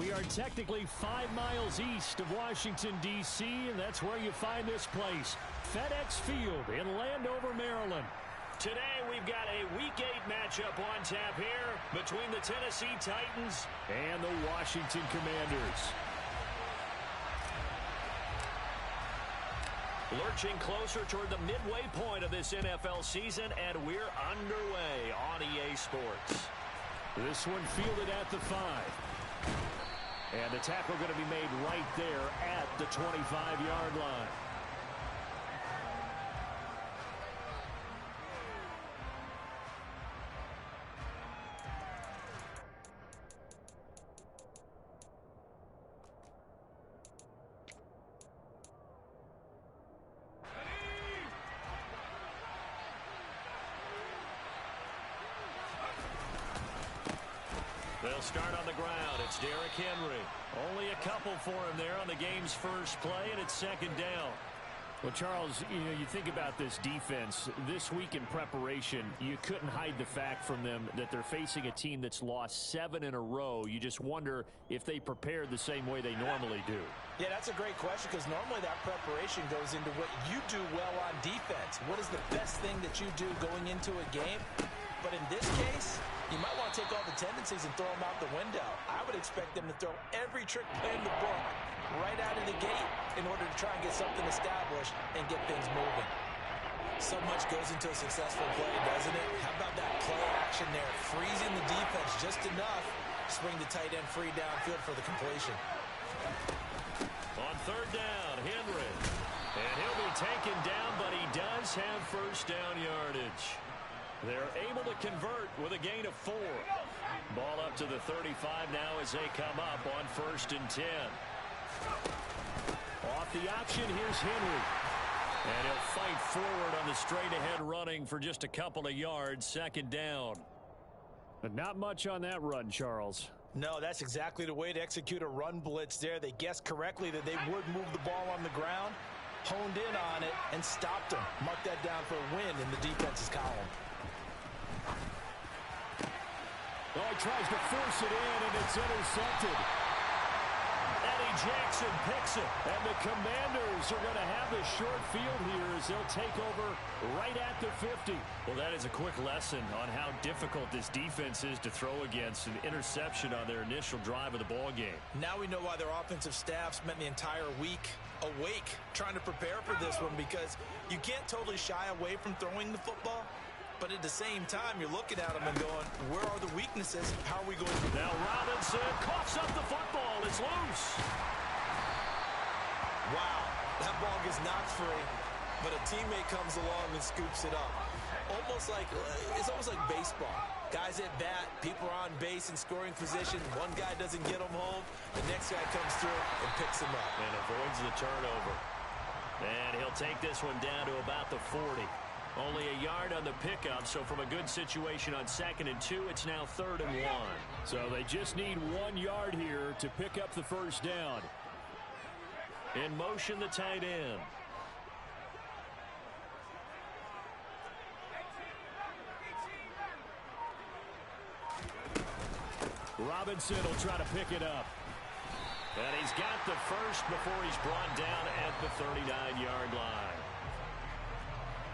We are technically 5 miles east of Washington, D.C., and that's where you find this place, FedEx Field in Landover, Maryland. Today, we've got a Week 8 matchup on tap here between the Tennessee Titans and the Washington Commanders. Lurching closer toward the midway point of this NFL season, and we're underway on EA Sports. This one fielded at the 5. And the tackle going to be made right there at the 25-yard line. They'll start on the ground. It's Derrick Henry. Only a couple for him there on the game's first play, and it's second down. Well, Charles, you think about this defense. This week in preparation, you couldn't hide the fact from them that they're facing a team that's lost 7 in a row. You just wonder if they prepared the same way they normally do. Yeah, that's a great question because normally that preparation goes into what you do well on defense. What is the best thing that you do going into a game? But in this case, you might want to take all the tendencies and throw them out the window. I would expect them to throw every trick play in the book right out of the gate in order to try and get something established and get things moving. So much goes into a successful play, doesn't it? How about that play action there? Freezing the defense just enough to swing the tight end free downfield for the completion. On third down, Henry. And he'll be taken down, but he does have first down yardage. They're able to convert with a gain of 4. Ball up to the 35 now as they come up on 1st and 10. Off the option, here's Henry. And he'll fight forward on the straight-ahead running for just a couple of yards, second down. But not much on that run, Charles. No, that's exactly the way to execute a run blitz there. They guessed correctly that they would move the ball on the ground, honed in on it, and stopped them. Mark that down for a win in the defense's column. Oh, he tries to force it in, and it's intercepted. Eddie Jackson picks it, and the Commanders are going to have the short field here as they'll take over right at the 50. Well, that is a quick lesson on how difficult this defense is to throw against. An interception on their initial drive of the ball game. Now we know why their offensive staff spent the entire week awake trying to prepare for this one, because you can't totally shy away from throwing the football. But at the same time, you're looking at them and going, where are the weaknesses? How are we going to... Now Robinson coughs up the football. It's loose. Wow, that ball gets knocked free, but a teammate comes along and scoops it up. It's almost like baseball. Guys at bat, people are on base in scoring position. One guy doesn't get them home. The next guy comes through and picks them up. And avoids the turnover. And he'll take this one down to about the 40. Only a yard on the pickup, so from a good situation on 2nd and 2, it's now 3rd and 1. So they just need 1 yard here to pick up the first down. In motion, the tight end. Robinson will try to pick it up. And he's got the first before he's brought down at the 39-yard line.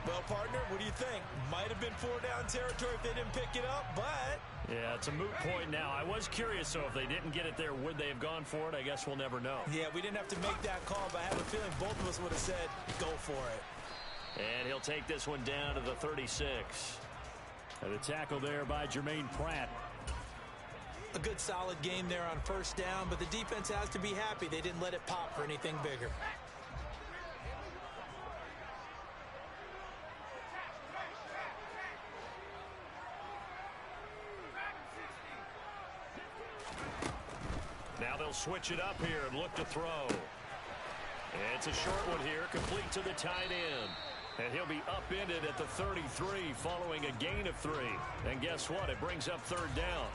Well, partner, what do you think? Might have been 4-down territory if they didn't pick it up, but... Yeah, it's a moot point now. I was curious, so if they didn't get it there, would they have gone for it? I guess we'll never know. Yeah, we didn't have to make that call, but I have a feeling both of us would have said, go for it. And he'll take this one down to the 36. And the tackle there by Jermaine Pratt. A good solid game there on first down, but the defense has to be happy they didn't let it pop for anything bigger. Now they'll switch it up here and look to throw. And it's a short one here, complete to the tight end. And he'll be upended at the 33 following a gain of 3. And guess what? It brings up 3rd down.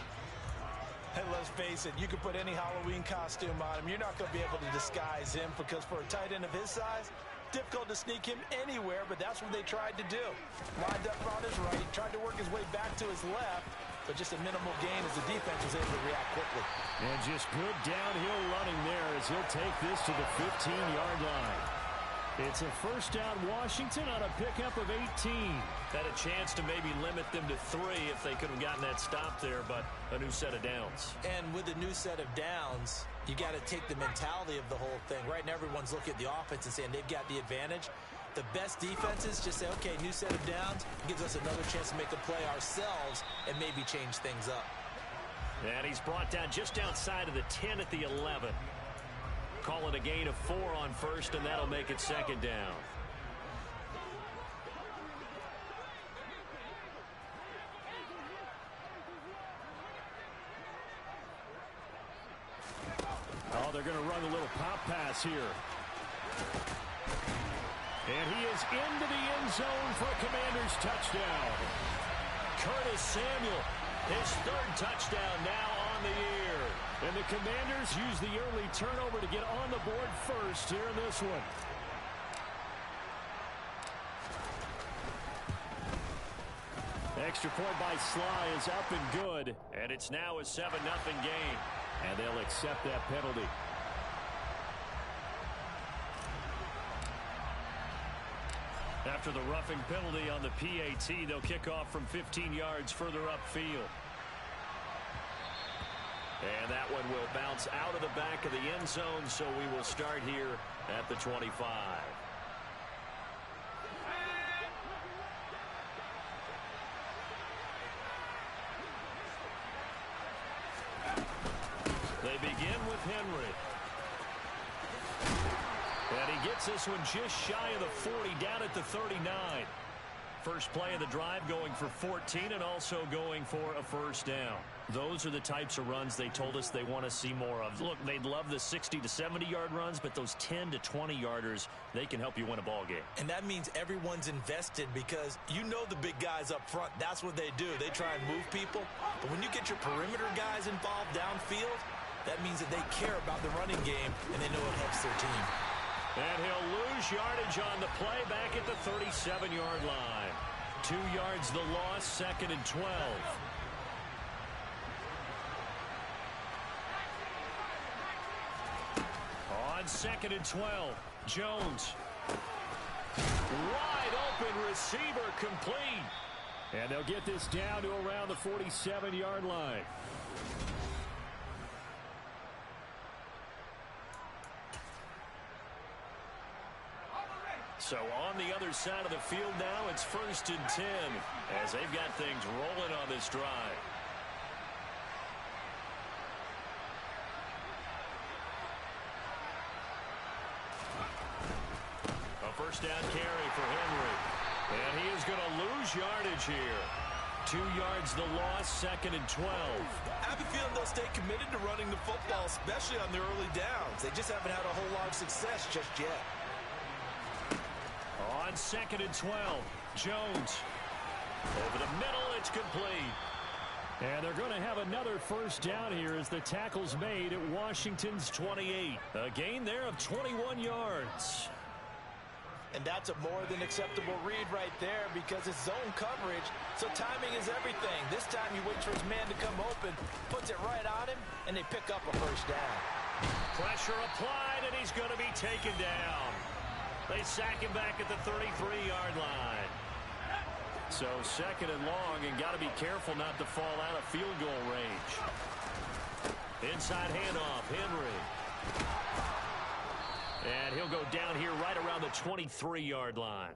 And let's face it, you can put any Halloween costume on him. You're not going to be able to disguise him, because for a tight end of his size, difficult to sneak him anywhere, but that's what they tried to do. Lined up on his right, tried to work his way back to his left, but just a minimal gain as the defense was able to react quickly. And just good downhill running there as he'll take this to the 15-yard line. It's a first down Washington on a pickup of 18. Had a chance to maybe limit them to 3 if they could have gotten that stop there, but a new set of downs. And with a new set of downs, you got to take the mentality of the whole thing. Right now, everyone's looking at the offense and saying they've got the advantage. The best defenses just say, okay, new set of downs gives us another chance to make a play ourselves and maybe change things up. And he's brought down just outside of the 10 at the 11. Call it a gain of 4 on first, and that'll make it second down. Oh, they're going to run a little pop pass here. And he is into the end zone for a Commanders touchdown. Curtis Samuel, his 3rd touchdown now on the year. And the Commanders use the early turnover to get on the board first here in this one. Extra point by Sly is up and good. And it's now a 7-0 game. And they'll accept that penalty. After the roughing penalty on the PAT, they'll kick off from 15 yards further upfield. And that one will bounce out of the back of the end zone, so we will start here at the 25. They begin with Henry. And he gets this one just shy of the 40, down at the 39. First play of the drive going for 14 and also going for a first down. Those are the types of runs they told us they want to see more of. Look, they'd love the 60 to 70-yard runs, but those 10 to 20-yarders, they can help you win a ball game. And that means everyone's invested because you know the big guys up front. That's what they do. They try and move people. But when you get your perimeter guys involved downfield, that means that they care about the running game and they know it helps their team. And he'll lose yardage on the play back at the 37-yard line. 2 yards the loss, 2nd and 12. On 2nd and 12, Jones. Wide open receiver complete. And they'll get this down to around the 47-yard line. So on the other side of the field now, it's 1st and 10 as they've got things rolling on this drive. A first down carry for Henry. And he is going to lose yardage here. 2 yards the loss, 2nd and 12. I have a feeling they'll stay committed to running the football, especially on their early downs. They just haven't had a whole lot of success just yet. On 2nd and 12, Jones. Over the middle, it's complete. And they're going to have another first down here as the tackle's made at Washington's 28. A gain there of 21 yards. And that's a more than acceptable read right there because it's zone coverage, so timing is everything. This time he waits for his man to come open, puts it right on him, and they pick up a first down. Pressure applied, and he's going to be taken down. They sack him back at the 33-yard line. So 2nd and long, and got to be careful not to fall out of field goal range. Inside handoff, Henry. And he'll go down here right around the 23-yard line.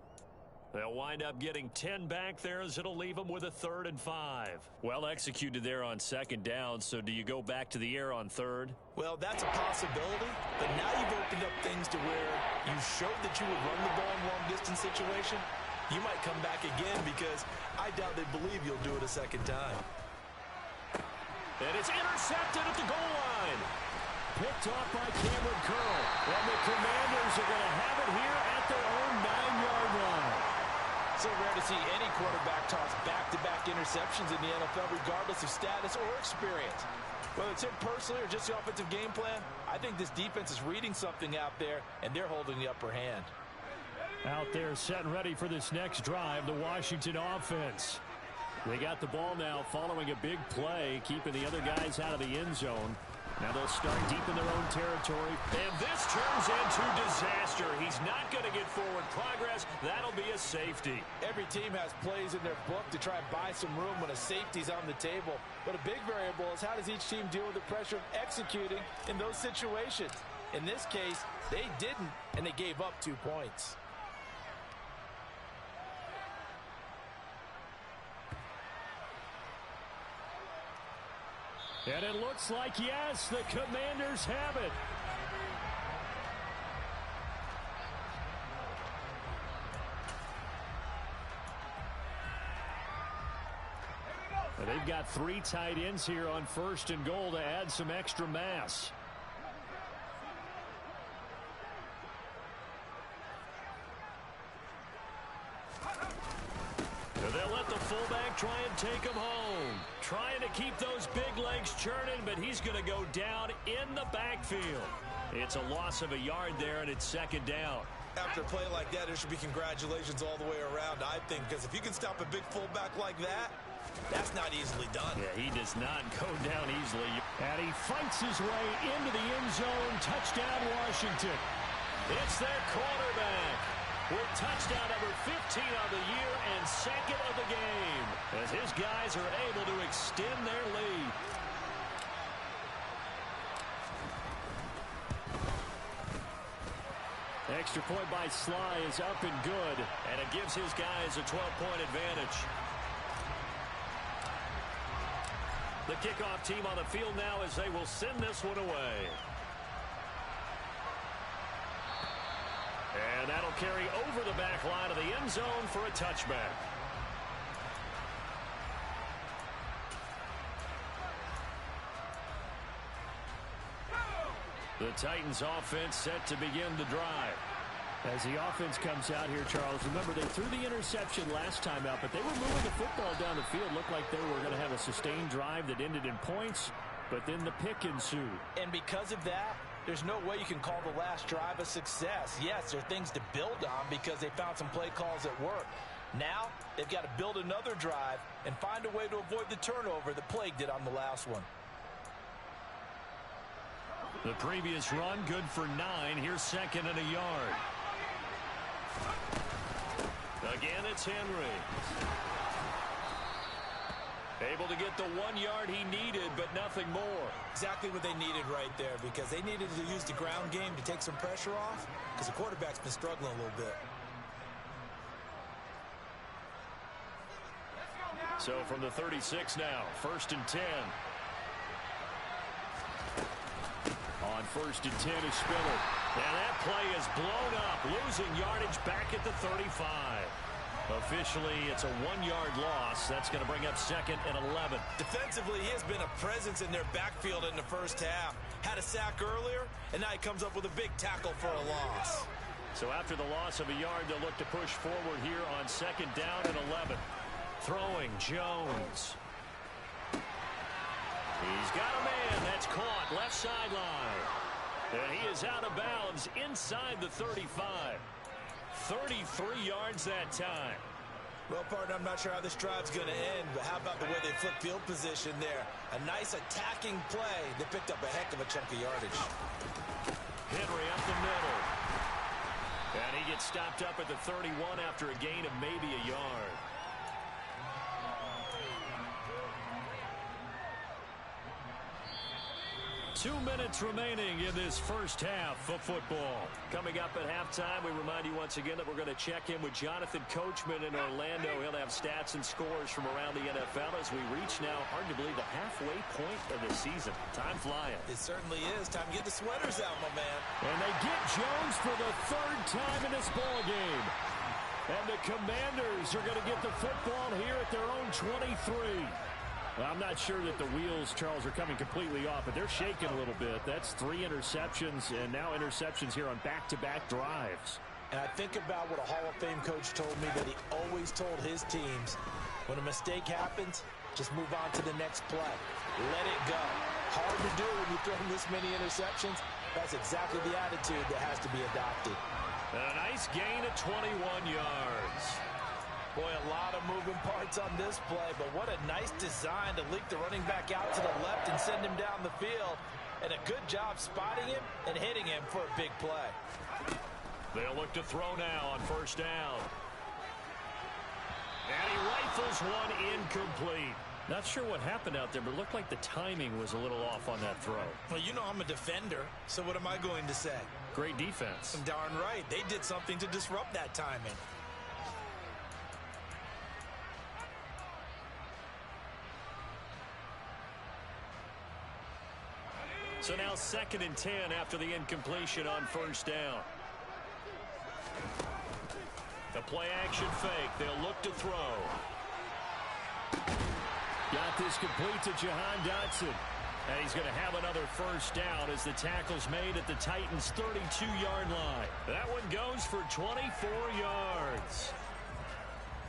They'll wind up getting 10 back there as it'll leave them with a 3rd and 5. Well executed there on 2nd down, so do you go back to the air on 3rd? Well, that's a possibility, but now you've opened up things to where you showed that you would run the ball in long-distance situation. You might come back again because I doubt they believe you'll do it a 2nd time. And it's intercepted at the goal line. Picked off by Cameron Curl. And the Commanders are going to have it here at their own 9-yard line. So rare to see any quarterback toss back-to-back interceptions in the NFL, regardless of status or experience. Whether it's him personally or just the offensive game plan, I think this defense is reading something out there, and they're holding the upper hand. Out there set and ready for this next drive, the Washington offense. They got the ball now following a big play, keeping the other guys out of the end zone. Now they'll start deep in their own territory. And this turns into disaster. He's not going to get forward progress. That'll be a safety. Every team has plays in their book to try and buy some room when a safety's on the table. But a big variable is how does each team deal with the pressure of executing in those situations. In this case, they didn't, and they gave up 2 points. And it looks like, yes, the Commanders have it. And they've got 3 tight ends here on 1st and goal to add some extra mass. They'll let the fullback try and take him home. Trying to keep those big legs churning, but he's going to go down in the backfield. It's a loss of a yard there, and it's 2nd down. After a play like that, there should be congratulations all the way around, I think, because if you can stop a big fullback like that, that's not easily done. Yeah, he does not go down easily. And he fights his way into the end zone. Touchdown, Washington. It's their quarterback with touchdown number 15 of the year and 2nd of the game, as his guys are able to extend their lead. Extra point by Sly is up and good, and it gives his guys a 12-point advantage. The kickoff team on the field now as they will send this one away. And that'll carry over the back line of the end zone for a touchback. The Titans offense set to begin the drive. As the offense comes out here, Charles, remember they threw the interception last time out, but they were moving the football down the field. Looked like they were going to have a sustained drive that ended in points, but then the pick ensued. And because of that, there's no way you can call the last drive a success. Yes, there are things to build on because they found some play calls that work. Now, they've got to build another drive and find a way to avoid the turnover that plagued it on the last one. The previous run, good for 9. Here's 2nd and a yard. Again, it's Henry. Able to get the 1 yard he needed, but nothing more. Exactly what they needed right there, because they needed to use the ground game to take some pressure off, because the quarterback's been struggling a little bit. So from the 36 now, 1st and 10. On 1st and 10 is Spiller. And that play is blown up, losing yardage back at the 35. Officially, it's a 1-yard loss. That's going to bring up 2nd and 11. Defensively, he has been a presence in their backfield in the first half. Had a sack earlier, and now he comes up with a big tackle for a loss. So after the loss of a yard, they'll look to push forward here on 2nd down and 11. Throwing Jones. He's got a man that's caught left sideline. And he is out of bounds inside the 35. 33 yards that time. Well, partner, I'm not sure how this drive's going to end, but how about the way they flip field position there? A nice attacking play. They picked up a heck of a chunk of yardage. Henry up the middle. And he gets stopped up at the 31 after a gain of maybe a yard. Two minutes remaining in this first half of football. Coming up at halftime, we remind you once again that we're going to check in with Jonathan Coachman in Orlando. He'll have stats and scores from around the NFL as we reach now, hard to believe, the halfway point of the season. Time flying. It certainly is. Time to get the sweaters out, my man. And they get Jones for the 3rd time in this ball game. And the Commanders are going to get the football here at their own 23. Well, I'm not sure that the wheels, Charles, are coming completely off, but they're shaking a little bit. That's 3 interceptions, and now interceptions here on back-to-back drives. And I think about what a Hall of Fame coach told me that he always told his teams, when a mistake happens, just move on to the next play. Let it go. Hard to do when you throw this many interceptions. That's exactly the attitude that has to be adopted. A nice gain of 21 yards. Boy, a lot of moving parts on this play, but what a nice design to leak the running back out to the left and send him down the field. And a good job spotting him and hitting him for a big play. They'll look to throw now on first down. And he rifles one incomplete. Not sure what happened out there, but it looked like the timing was a little off on that throw. Well, you know I'm a defender, so what am I going to say? Great defense. Darn right. They did something to disrupt that timing. So now 2nd and 10 after the incompletion on first down. The play action fake. They'll look to throw. Got this complete to Jahan Dotson. And he's going to have another first down as the tackle's made at the Titans' 32-yard line. That one goes for 24 yards.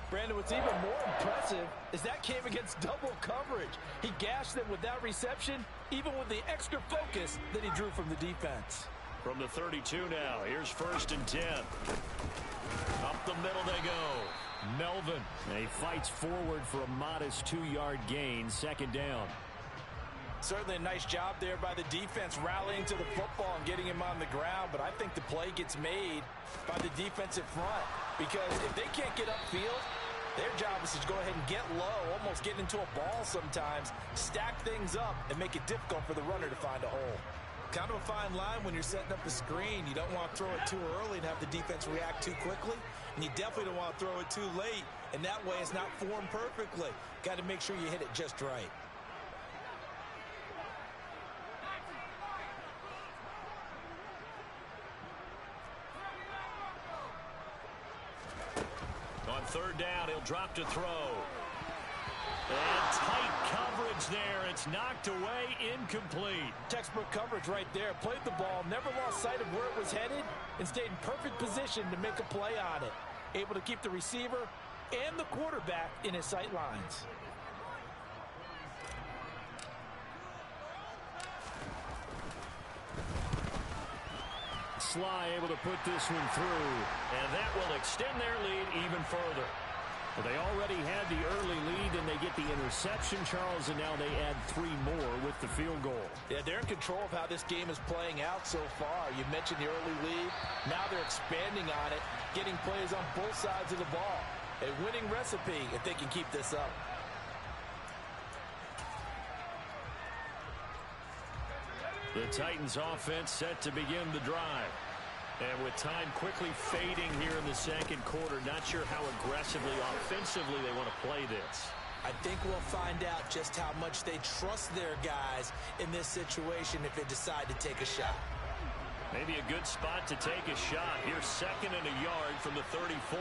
Brandon, what's even more impressive is that came against double coverage. He gashed them with that reception, even with the extra focus that he drew from the defense. From the 32 now, here's 1st and 10. Up the middle they go. Melvin. And he fights forward for a modest 2-yard gain, 2nd down. Certainly a nice job there by the defense rallying to the football and getting him on the ground, but I think the play gets made by the defensive front because if they can't get upfield, their job is to go ahead and get low, almost get into a ball sometimes, stack things up, and make it difficult for the runner to find a hole. Kind of a fine line when you're setting up a screen. You don't want to throw it too early and have the defense react too quickly, and you definitely don't want to throw it too late, and that way it's not formed perfectly. Got to make sure you hit it just right. On 3rd down, he'll drop to throw. And tight coverage there. It's knocked away, incomplete. Textbook coverage right there. Played the ball, never lost sight of where it was headed, and stayed in perfect position to make a play on it. Able to keep the receiver and the quarterback in his sight lines. Sly able to put this one through, and that will extend their lead even further. Well, they already had the early lead, and they get the interception, Charles, and now they add 3 more with the field goal. Yeah, they're in control of how this game is playing out so far. You mentioned the early lead. Now they're expanding on it, getting plays on both sides of the ball. A winning recipe if they can keep this up. The Titans offense set to begin the drive. And with time quickly fading here in the 2nd quarter, not sure how aggressively, offensively they want to play this. I think we'll find out just how much they trust their guys in this situation if they decide to take a shot. Maybe a good spot to take a shot. Here's 2nd and a yard from the 34.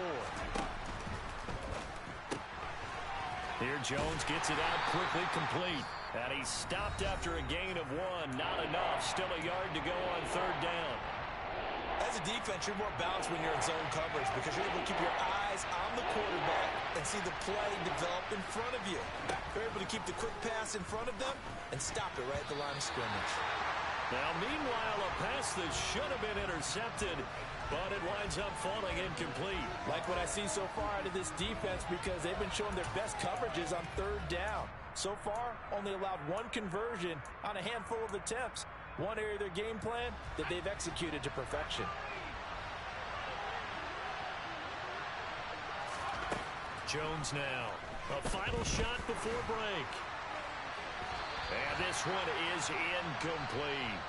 Here Jones gets it out quickly, complete. And he's stopped after a gain of 1. Not enough. Still a yard to go on 3rd down. As a defense, you're more balanced when you're in zone coverage because you're able to keep your eyes on the quarterback and see the play develop in front of you. You're able to keep the quick pass in front of them and stop it right at the line of scrimmage. Now, meanwhile, a pass that should have been intercepted, but it winds up falling incomplete. Like what I see so far out of this defense because they've been showing their best coverages on 3rd down. So far, only allowed 1 conversion on a handful of attempts. One area of their game plan that they've executed to perfection. Jones now. A final shot before break. And this one is incomplete.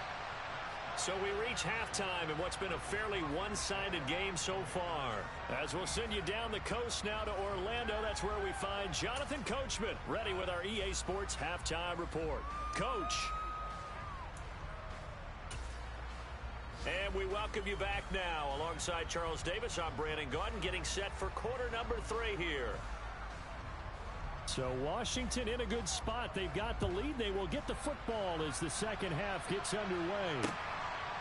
So we reach halftime in what's been a fairly one-sided game so far. As we'll send you down the coast now to Orlando, that's where we find Jonathan Coachman, ready with our EA Sports Halftime Report. Coach. And we welcome you back now. Alongside Charles Davis, I'm Brandon Gaudin, getting set for quarter number 3 here. So Washington in a good spot. They've got the lead. They will get the football as the 2nd half gets underway.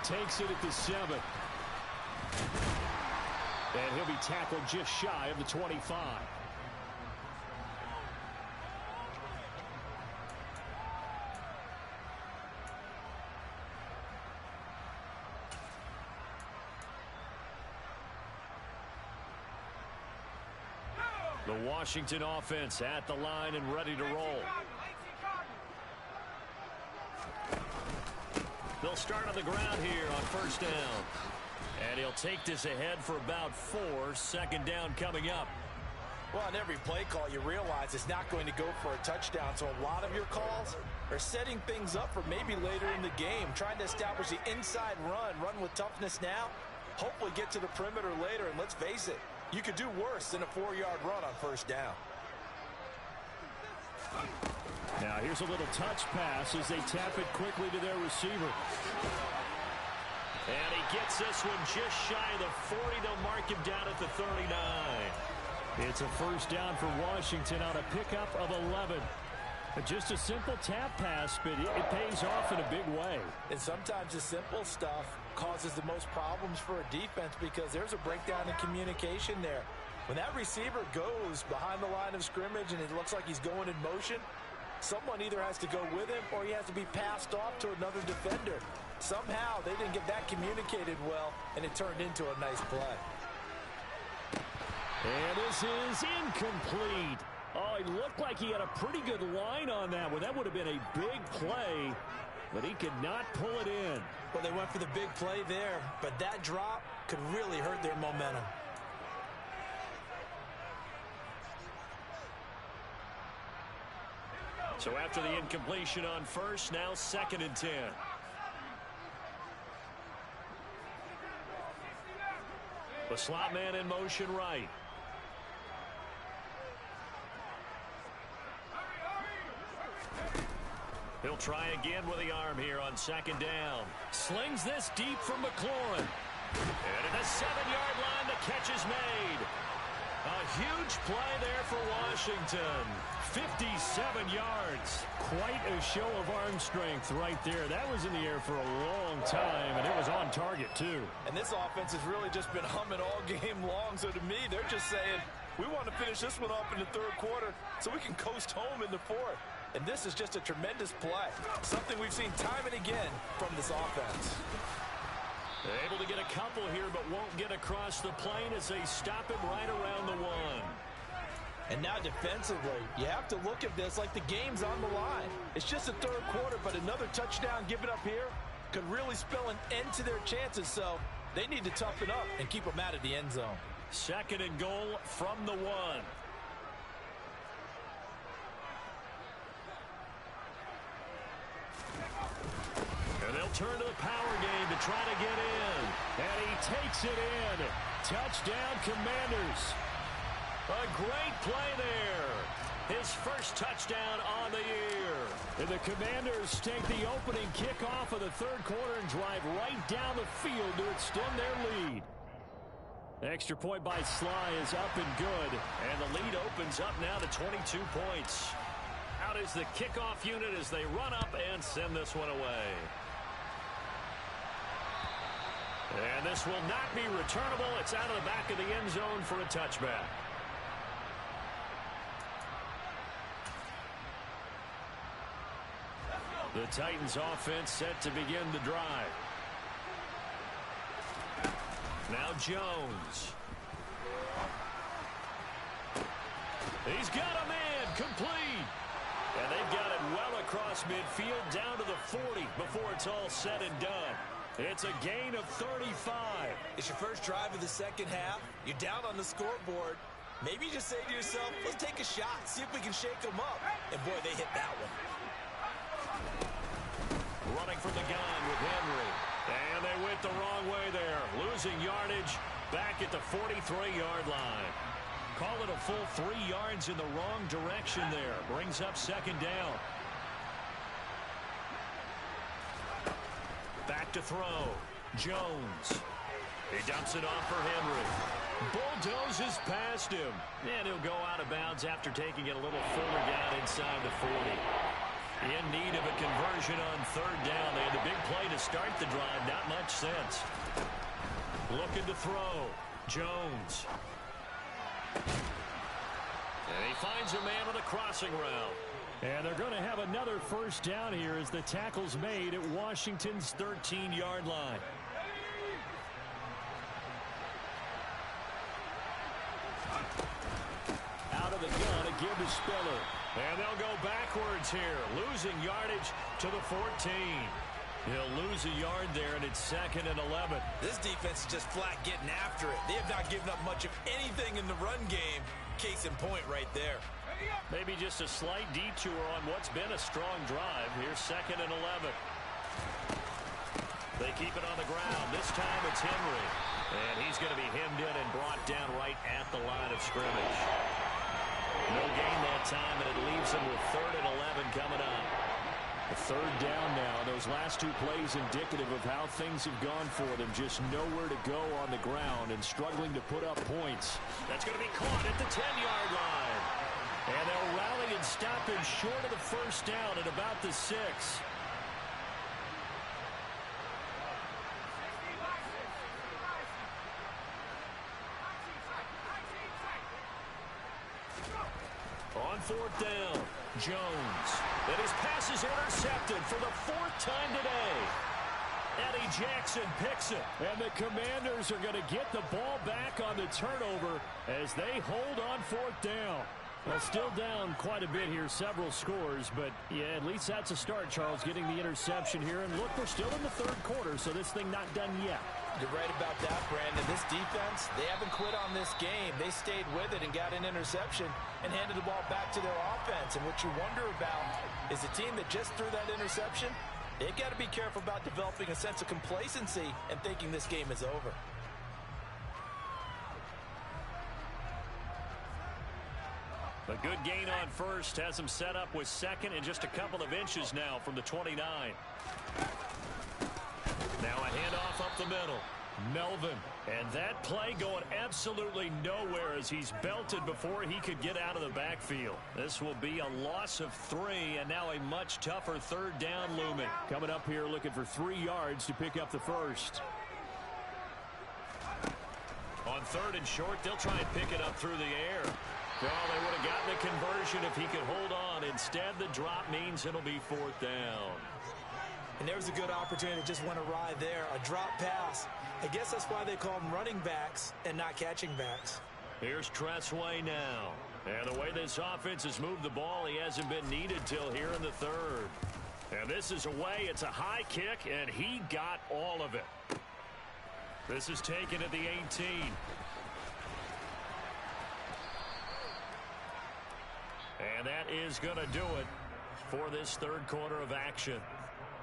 Takes it at the 7. And he'll be tackled just shy of the 25. The Washington offense at the line and ready to roll. They'll start on the ground here on first down. And he'll take this ahead for about 4. Second down coming up. Well, on every play call, you realize it's not going to go for a touchdown. So a lot of your calls are setting things up for maybe later in the game, trying to establish the inside run with toughness now, hopefully get to the perimeter later. And let's face it, you could do worse than a 4-yard run on first down. Now here's a little touch pass as they tap it quickly to their receiver. And he gets this one just shy of the 40. They'll mark him down at the 39. It's a first down for Washington on a pickup of 11. Just a simple tap pass, but it pays off in a big way. And sometimes the simple stuff causes the most problems for a defense because there's a breakdown in communication there. When that receiver goes behind the line of scrimmage and it looks like he's going in motion, someone either has to go with him or he has to be passed off to another defender. Somehow they didn't get that communicated well, and it turned into a nice play. And this is incomplete. Oh, he looked like he had a pretty good line on that one. That would have been a big play, but he could not pull it in. Well, they went for the big play there, but that drop could really hurt their momentum. So after the incompletion on first, now 2nd and 10. The slot man in motion right. He'll try again with the arm here on 2nd down. Slings this deep from McLaurin. And at the 7-yard line, the catch is made. A huge play there for Washington. 57 yards. Quite a show of arm strength right there. That was in the air for a long time, and it was on target, too. And this offense has really just been humming all game long. So to me, they're just saying, we want to finish this one up in the 3rd quarter so we can coast home in the 4th. And this is just a tremendous play. Something we've seen time and again from this offense. They're able to get a couple here, but won't get across the plane as they stop him right around the 1. And now defensively, you have to look at this like the game's on the line. It's just the 3rd quarter, but another touchdown given up here could really spell an end to their chances. So they need to toughen up and keep them out of the end zone. 2nd and goal from the 1. And they'll turn to the power game to try to get in. And he takes it in. Touchdown, Commanders. A great play there. His first touchdown on the year. And the Commanders take the opening kickoff of the 3rd quarter and drive right down the field to extend their lead. Extra point by Sly is up and good. And the lead opens up now to 22 points. Out is the kickoff unit as they run up and send this one away. And this will not be returnable. It's out of the back of the end zone for a touchback. The Titans offense set to begin the drive. Now Jones. He's got a man complete. And they've got it well across midfield down to the 40 before it's all said and done. It's a gain of 35. It's your first drive of the 2nd half. You're down on the scoreboard. Maybe you just say to yourself, let's take a shot, see if we can shake them up. And boy, they hit that one. Running from the gun with Henry. And they went the wrong way there. Losing yardage back at the 43-yard line. Call it a full 3 yards in the wrong direction there. Brings up 2nd down. Back to throw. Jones. He dumps it off for Henry. Bulldozes past him. And he'll go out of bounds after taking it a little further down inside the 40. In need of a conversion on 3rd down. They had the big play to start the drive. Not much sense. Looking to throw. Jones. And he finds a man on the crossing route. And they're going to have another first down here as the tackle's made at Washington's 13-yard line. Out spiller. And they'll go backwards here, losing yardage to the 14. He'll lose a yard there, and it's 2nd and 11. This defense is just flat getting after it. They have not given up much of anything in the run game. Case in point right there. Maybe just a slight detour on what's been a strong drive. Here's 2nd and 11. They keep it on the ground. This time it's Henry. And he's going to be hemmed in and brought down right at the line of scrimmage. No gain that time, and it leaves them with 3rd and 11 coming up. A 3rd down now. Those last 2 plays indicative of how things have gone for them. Just nowhere to go on the ground and struggling to put up points. That's going to be caught at the 10-yard line. And they'll rally and stop him short of the 1st down at about the 6. On 4th down, Jones. And his pass is intercepted for the 4th time today. Eddie Jackson picks it. And the Commanders are going to get the ball back on the turnover as they hold on 4th down. Well, still down quite a bit here, several scores, but yeah, at least that's a start, Charles, getting the interception here. And look, we're still in the 3rd quarter, so this thing not done yet. You're right about that, Brandon. This defense, they haven't quit on this game. They stayed with it and got an interception and handed the ball back to their offense. And what you wonder about is a team that just threw that interception, they've got to be careful about developing a sense of complacency and thinking this game is over. A good gain on 1st has him set up with 2nd and just a couple of inches now from the 29. Now a handoff up the middle. Melvin. And that play going absolutely nowhere as he's belted before he could get out of the backfield. This will be a loss of 3, and now a much tougher 3rd down looming. Coming up here looking for 3 yards to pick up the 1st. On 3rd and short, they'll try and pick it up through the air. Well, they would have gotten a conversion if he could hold on. Instead, the drop means it'll be 4th down. And there's a good opportunity to just went awry there. A drop pass. I guess that's why they call them running backs and not catching backs. Here's Tressway now. And the way this offense has moved the ball, he hasn't been needed till here in the 3rd. And this is away. It's a high kick, and he got all of it. This is taken at the 18. And that is going to do it for this 3rd quarter of action.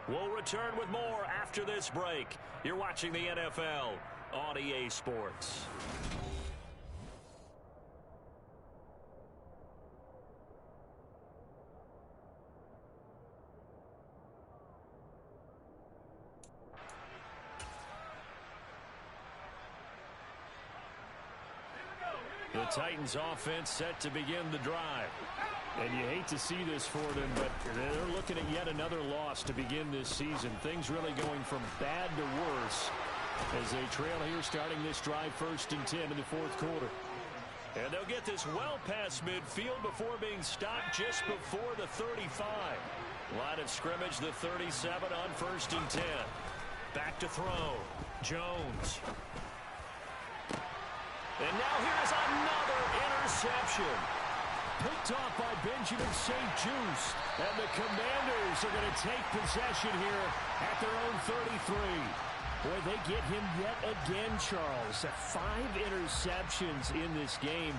We'll return with more after this break. You're watching the NFL on EA Sports. The Titans offense set to begin the drive. And you hate to see this for them, but they're looking at yet another loss to begin this season. Things really going from bad to worse as they trail here starting this drive 1st and 10 in the 4th quarter. And they'll get this well past midfield before being stopped just before the 35. Line of scrimmage, the 37 on 1st and 10. Back to throw. Jones. And now here's another interception. Picked off by Benjamin St-Juste. And the Commanders are going to take possession here at their own 33. Boy, they get him yet again, Charles. 5 interceptions in this game.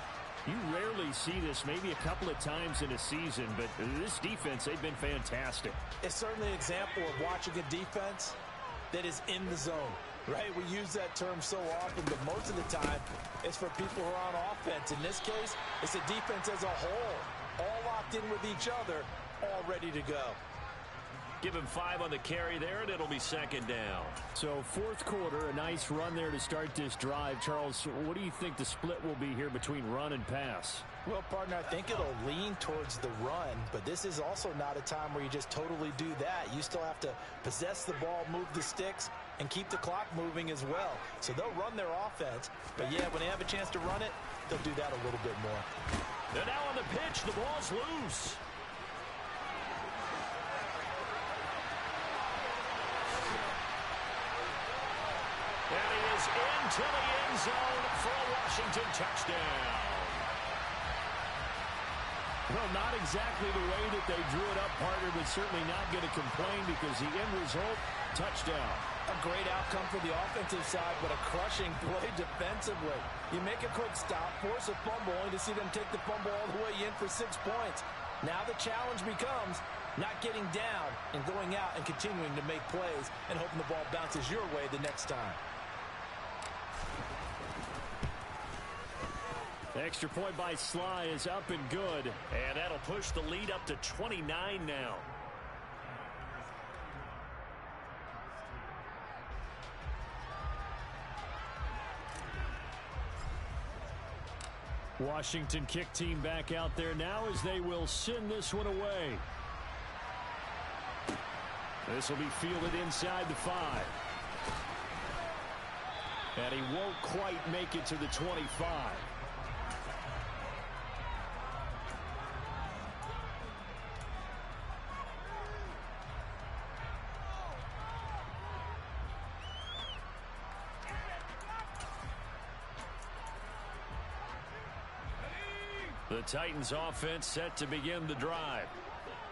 You rarely see this, maybe a couple of times in a season, but this defense, they've been fantastic. It's certainly an example of watching a defense that is in the zone, right? We use that term so often, but most of the time, it's for people who are on offense. In this case, it's a defense as a whole, all locked in with each other, all ready to go. Give him 5 on the carry there, and it'll be 2nd down. So 4th quarter, a nice run there to start this drive. Charles, what do you think the split will be here between run and pass? Well, partner, I think it'll lean towards the run, but this is also not a time where you just totally do that. You still have to possess the ball, move the sticks, and keep the clock moving as well. So they'll run their offense, but yeah, when they have a chance to run it, they'll do that a little bit more. And now on the pitch, the ball's loose. And he is into the end zone for a Washington touchdown. Well, not exactly the way that they drew it up, partner, but certainly not going to complain because the end result, touchdown. A great outcome for the offensive side, but a crushing play defensively. You make a quick stop, force a fumble, only to see them take the fumble all the way in for 6 points. Now the challenge becomes not getting down and going out and continuing to make plays and hoping the ball bounces your way the next time. Extra point by Sly is up and good. And that'll push the lead up to 29 now. Washington kick team back out there now as they will send this one away. This will be fielded inside the 5. And he won't quite make it to the 25. The Titans offense set to begin the drive.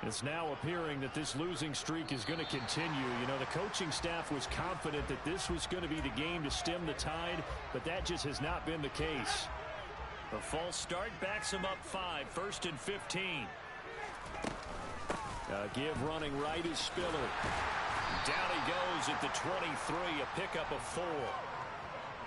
It's now appearing that this losing streak is going to continue. You know, the coaching staff was confident that this was going to be the game to stem the tide, but that just has not been the case. The false start backs him up 5, 1st and 15. Give running right is Spiller. Down he goes at the 23, a pickup of 4.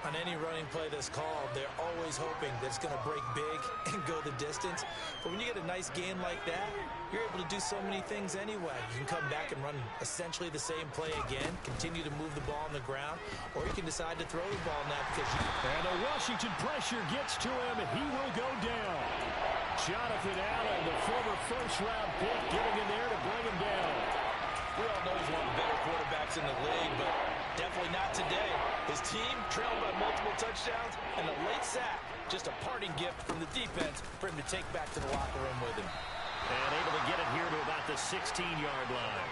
On any running play that's called, they're always hoping that it's going to break big and go the distance. But when you get a nice gain like that, you're able to do so many things anyway. You can come back and run essentially the same play again, continue to move the ball on the ground, or you can decide to throw the ball now because you... And the Washington pressure gets to him, and he will go down. Jonathan Allen, the former first-round pick, getting in there to bring him down. We all know he's one of the better quarterbacks in the league, but definitely not today. His team trailed by multiple touchdowns, and a late sack, just a parting gift from the defense for him to take back to the locker room with him. And able to get it here to about the 16-yard line.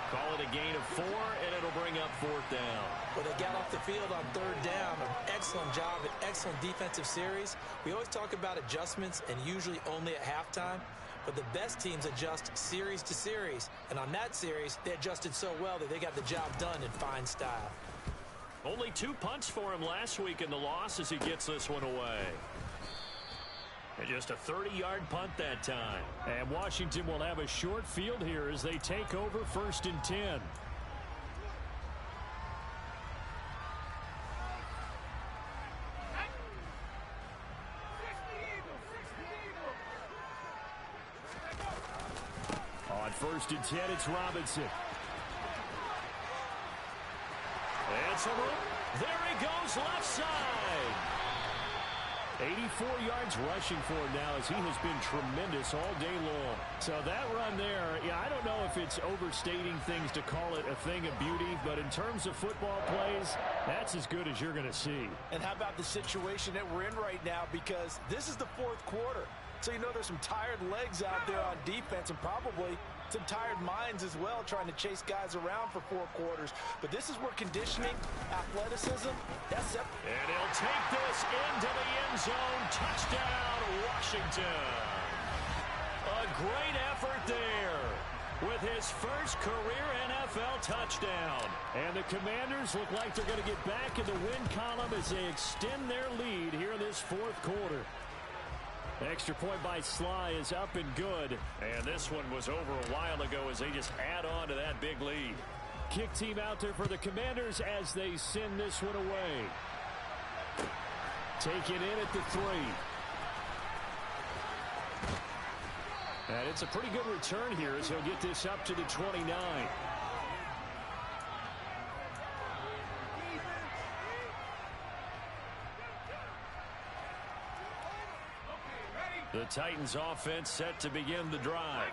Call it a gain of 4, and it'll bring up 4th down. Well, they got off the field on 3rd down. An excellent job, an excellent defensive series. We always talk about adjustments, and usually only at halftime. But the best teams adjust series to series. And on that series, they adjusted so well that they got the job done in fine style. Only 2 punts for him last week in the loss as he gets this one away. And just a 30-yard punt that time. And Washington will have a short field here as they take over 1st and 10. On 1st and 10, it's Robinson. It's a room. There he goes, left side. 84 yards rushing for him now as he has been tremendous all day long. So that run there, yeah, I don't know if it's overstating things to call it a thing of beauty, but in terms of football plays, that's as good as you're going to see. And how about the situation that we're in right now? Because this is the 4th quarter. So you know there's some tired legs out there on defense and probably some tired minds as well trying to chase guys around for 4 quarters. But this is where conditioning, athleticism, that's it. And he'll take this into the end zone. Touchdown, Washington. A great effort there with his first career NFL touchdown. And the Commanders look like they're going to get back in the win column as they extend their lead here in this 4th quarter. Extra point by Sly is up and good. And this one was over a while ago as they just add on to that big lead. Kick team out there for the Commanders as they send this one away. Take it in at the 3. And it's a pretty good return here as he'll get this up to the 29. The Titans offense set to begin the drive.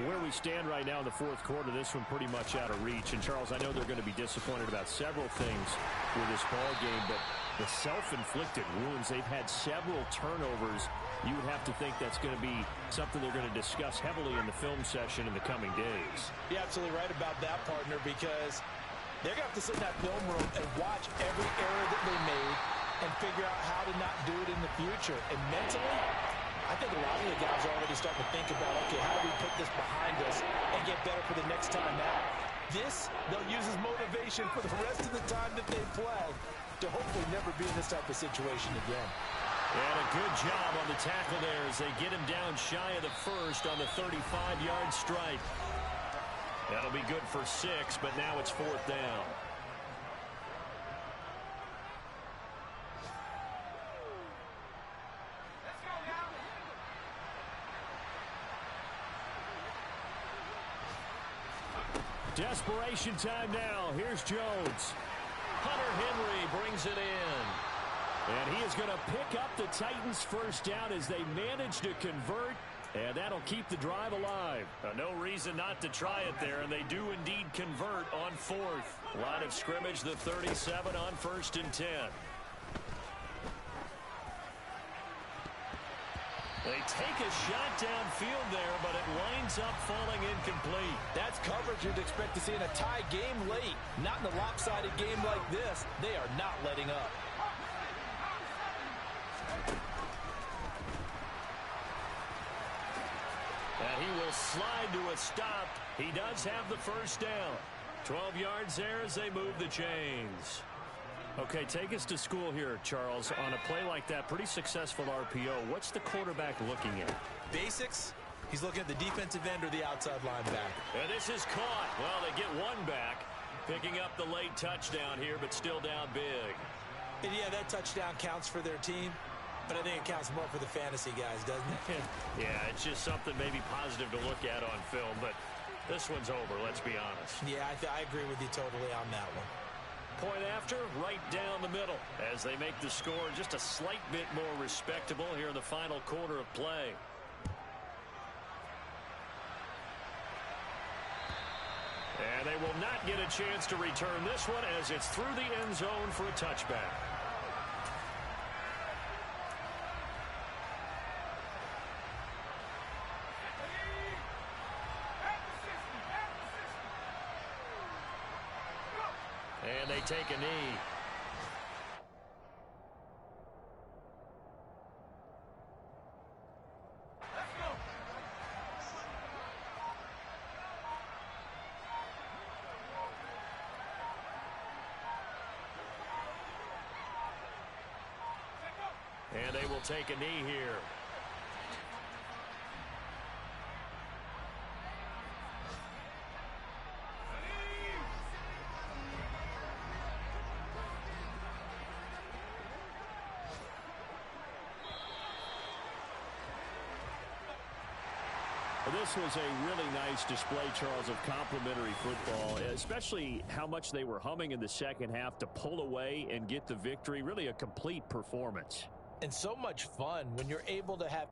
Where we stand right now in the 4th quarter, this one pretty much out of reach. And, Charles, I know they're going to be disappointed about several things with this ball game, but the self-inflicted wounds, they've had several turnovers. You would have to think that's going to be something they're going to discuss heavily in the film session in the coming days. You're absolutely right about that, partner, because they're going to have to sit in that film room and watch every error that they made and figure out how to not do it in the future. And mentally, I I think a lot of the guys are already starting to think about, okay, how do we put this behind us and get better for the next time out? This, they'll use as motivation for the rest of the time that they play to hopefully never be in this type of situation again. And a good job on the tackle there as they get him down shy of the first on the 35-yard strike. That'll be good for 6, but now it's 4th down. Desperation time now. Here's Jones. Hunter Henry brings it in. And he is going to pick up the Titans' first down as they manage to convert. And that'll keep the drive alive. No reason not to try it there, and they do indeed convert on 4th. Line of scrimmage, the 37 on 1st and 10. They take a shot downfield there, but it winds up falling incomplete. That's coverage you'd expect to see in a tie game late. Not in a lopsided game like this. They are not letting up. And he will slide to a stop. He does have the first down. 12 yards there as they move the chains. Okay, take us to school here, Charles. On a play like that, pretty successful RPO. What's the quarterback looking at? Basics. He's looking at the defensive end or the outside linebacker. And this is caught. Well, they get one back, picking up the late touchdown here, but still down big. And yeah, that touchdown counts for their team, but I think it counts more for the fantasy guys, doesn't it? Yeah, it's just something maybe positive to look at on film, but this one's over, let's be honest. Yeah, I agree with you totally on that one. Point after, right down the middle, as they make the score just a slight bit more respectable here in the final quarter of play. And they will not get a chance to return this one as it's through the end zone for a touchback. And they take a knee. And they will take a knee here. This was a really nice display, Charles, of complimentary football, especially how much they were humming in the second half to pull away and get the victory. Really a complete performance. And so much fun when you're able to have